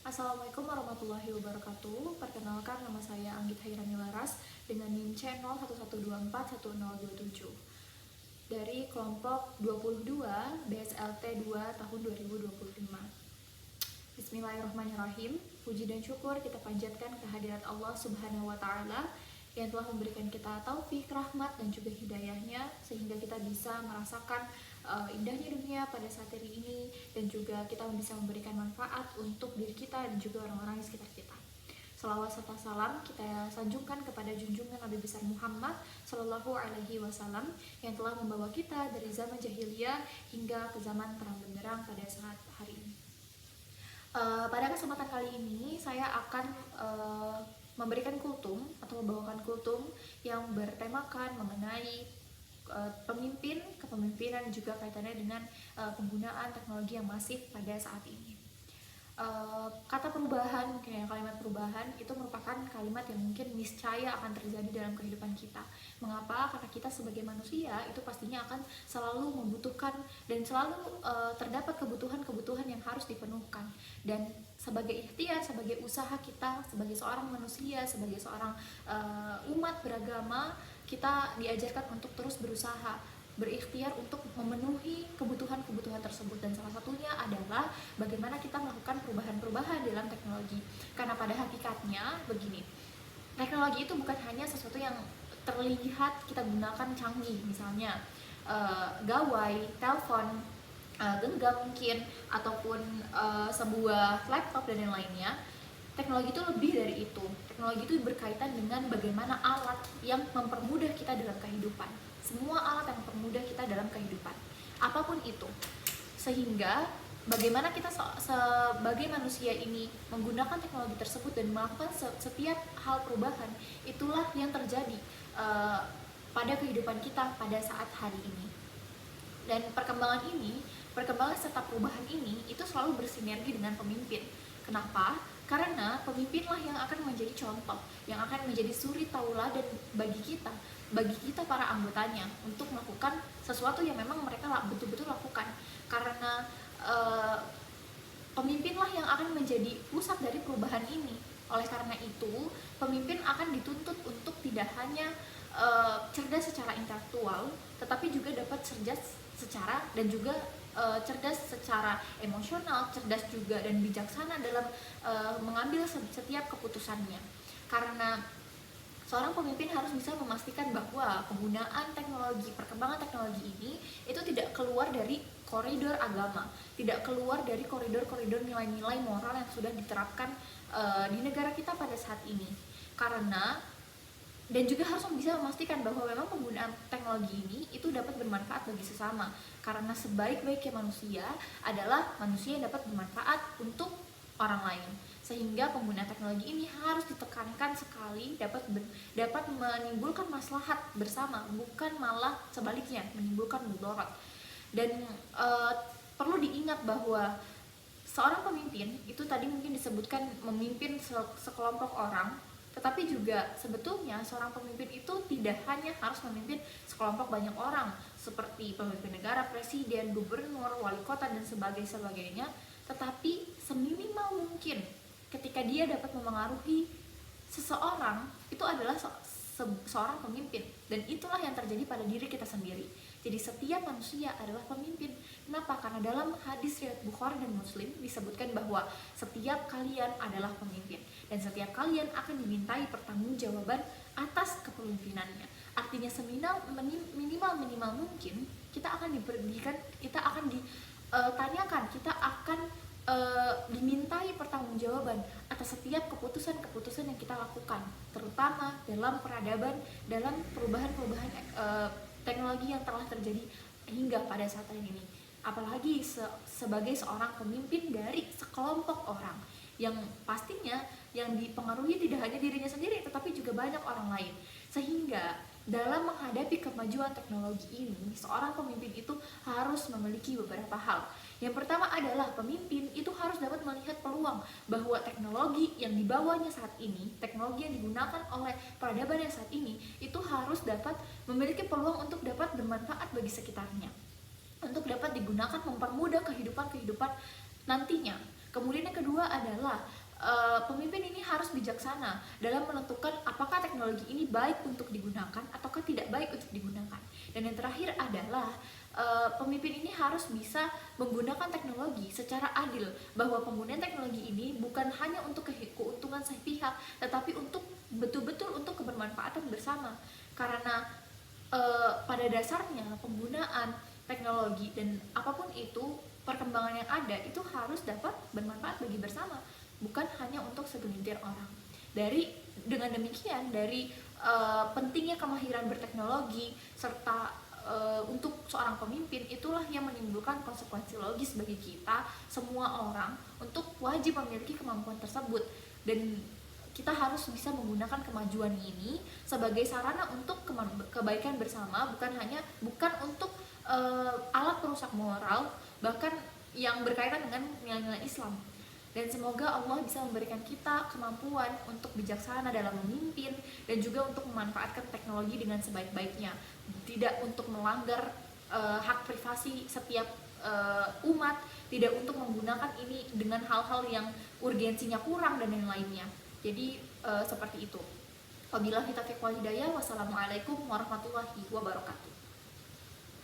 Assalamualaikum warahmatullahi wabarakatuh. Perkenalkan, nama saya Anggit Hairani Laras dengan NIM C011241027 dari kelompok 22 BSLT 2 tahun 2025. Bismillahirrahmanirrahim. Puji dan syukur kita panjatkan kehadirat Allah Subhanahu wa Ta'ala yang telah memberikan kita taufik, rahmat, dan juga hidayahnya sehingga kita bisa merasakan indahnya dunia pada saat hari ini, dan juga kita bisa memberikan manfaat untuk diri kita dan juga orang-orang di sekitar kita. Salawat serta salam kita sanjungkan kepada junjungan Nabi besar Muhammad Sallallahu Alaihi Wasallam yang telah membawa kita dari zaman jahiliyah hingga ke zaman terang benderang pada saat hari ini. Pada kesempatan kali ini saya akan memberikan kultum atau membawakan kultum yang bertemakan mengenai pemimpin, kepemimpinan, juga kaitannya dengan penggunaan teknologi yang masif pada saat ini. Kata perubahan, mungkin ya, kalimat perubahan itu merupakan kalimat yang mungkin niscaya akan terjadi dalam kehidupan kita. Mengapa? Karena kita sebagai manusia itu pastinya akan selalu membutuhkan dan selalu terdapat kebutuhan-kebutuhan yang harus dipenuhkan. Dan sebagai ikhtiar, sebagai usaha kita, sebagai seorang manusia, sebagai seorang umat beragama, kita diajarkan untuk terus berusaha, berikhtiar untuk memenuhi kebutuhan-kebutuhan tersebut, dan salah satunya adalah bagaimana kita melakukan perubahan-perubahan dalam teknologi. Karena pada hakikatnya begini, teknologi itu bukan hanya sesuatu yang terlihat kita gunakan canggih, misalnya gawai, telepon genggam mungkin, ataupun sebuah laptop dan yang lainnya. Teknologi itu lebih dari itu. Teknologi itu berkaitan dengan bagaimana alat yang mempermudah kita dalam kehidupan. Semua alat yang mempermudah kita dalam kehidupan, apapun itu. Sehingga bagaimana kita sebagai manusia ini menggunakan teknologi tersebut dan melakukan setiap hal perubahan, itulah yang terjadi pada kehidupan kita pada saat hari ini. Dan perkembangan serta perubahan ini itu selalu bersinergi dengan pemimpin. Kenapa? Karena pemimpinlah yang akan menjadi contoh, yang akan menjadi suri tauladan bagi kita para anggotanya untuk melakukan sesuatu yang memang mereka betul-betul lakukan. Karena pemimpinlah yang akan menjadi pusat dari perubahan ini. Oleh karena itu, pemimpin akan dituntut untuk tidak hanya cerdas secara intelektual, tetapi juga dapat cerdas secara dan juga cerdas secara emosional, cerdas juga dan bijaksana dalam mengambil setiap keputusannya. Karena seorang pemimpin harus bisa memastikan bahwa penggunaan teknologi, perkembangan teknologi ini itu tidak keluar dari koridor agama, tidak keluar dari koridor-koridor nilai-nilai moral yang sudah diterapkan di negara kita pada saat ini. Dan juga harus bisa memastikan bahwa memang penggunaan teknologi ini itu dapat bermanfaat bagi sesama. Karena sebaik-baiknya manusia adalah manusia yang dapat bermanfaat untuk orang lain. Sehingga penggunaan teknologi ini harus ditekankan sekali, dapat menimbulkan maslahat bersama, bukan malah sebaliknya menimbulkan mudarat. Dan perlu diingat bahwa seorang pemimpin itu tadi mungkin disebutkan memimpin sekelompok orang, tetapi juga sebetulnya seorang pemimpin itu tidak hanya harus memimpin sekelompok banyak orang seperti pemimpin negara, presiden, gubernur, wali kota, dan sebagainya, tetapi seminimal mungkin ketika dia dapat memengaruhi seseorang, itu adalah seorang pemimpin. Dan itulah yang terjadi pada diri kita sendiri. Jadi setiap manusia adalah pemimpin. Kenapa? Karena dalam hadis riwayat Bukhari dan Muslim disebutkan bahwa setiap kalian adalah pemimpin dan setiap kalian akan dimintai pertanggungjawaban atas kepemimpinannya. Artinya minimal mungkin kita akan diberikan, kita akan ditanyakan, kita akan dimintai pertanggungjawaban atas setiap keputusan-keputusan yang kita lakukan, terutama dalam peradaban, dalam perubahan-perubahan teknologi yang telah terjadi hingga pada saat ini. Apalagi sebagai seorang pemimpin dari sekelompok orang yang pastinya yang dipengaruhi tidak hanya dirinya sendiri tetapi juga banyak orang lain. Sehingga dalam menghadapi kemajuan teknologi ini, seorang pemimpin itu harus memiliki beberapa hal. Yang pertama adalah pemimpin itu harus dapat melihat peluang bahwa teknologi yang dibawanya saat ini, teknologi yang digunakan oleh peradaban yang saat ini, itu harus dapat memiliki peluang untuk dapat bermanfaat bagi sekitarnya, untuk dapat digunakan mempermudah kehidupan nantinya. Kemudian yang kedua adalah pemimpin ini harus bijaksana dalam menentukan apakah teknologi ini baik untuk digunakan ataukah tidak baik untuk digunakan. Dan yang terakhir adalah pemimpin ini harus bisa menggunakan teknologi secara adil, bahwa penggunaan teknologi ini bukan hanya untuk keuntungan sepihak, tetapi untuk betul-betul untuk kebermanfaatan bersama. Karena pada dasarnya penggunaan teknologi dan apapun itu, perkembangan yang ada itu harus dapat bermanfaat bagi bersama, bukan hanya untuk segelintir orang. Dengan demikian, dari pentingnya kemahiran berteknologi serta untuk seorang pemimpin, itulah yang menimbulkan konsekuensi logis bagi kita semua orang untuk wajib memiliki kemampuan tersebut. Dan kita harus bisa menggunakan kemajuan ini sebagai sarana untuk kebaikan bersama, bukan untuk alat perusak moral, bahkan yang berkaitan dengan nilai-nilai Islam. Dan semoga Allah bisa memberikan kita kemampuan untuk bijaksana dalam memimpin dan juga untuk memanfaatkan teknologi dengan sebaik-baiknya, tidak untuk melanggar hak privasi setiap umat, tidak untuk menggunakan ini dengan hal-hal yang urgensinya kurang dan yang lainnya. Jadi seperti itu. Wabillahi taufiq wal hidayah. Wassalamualaikum warahmatullahi wabarakatuh.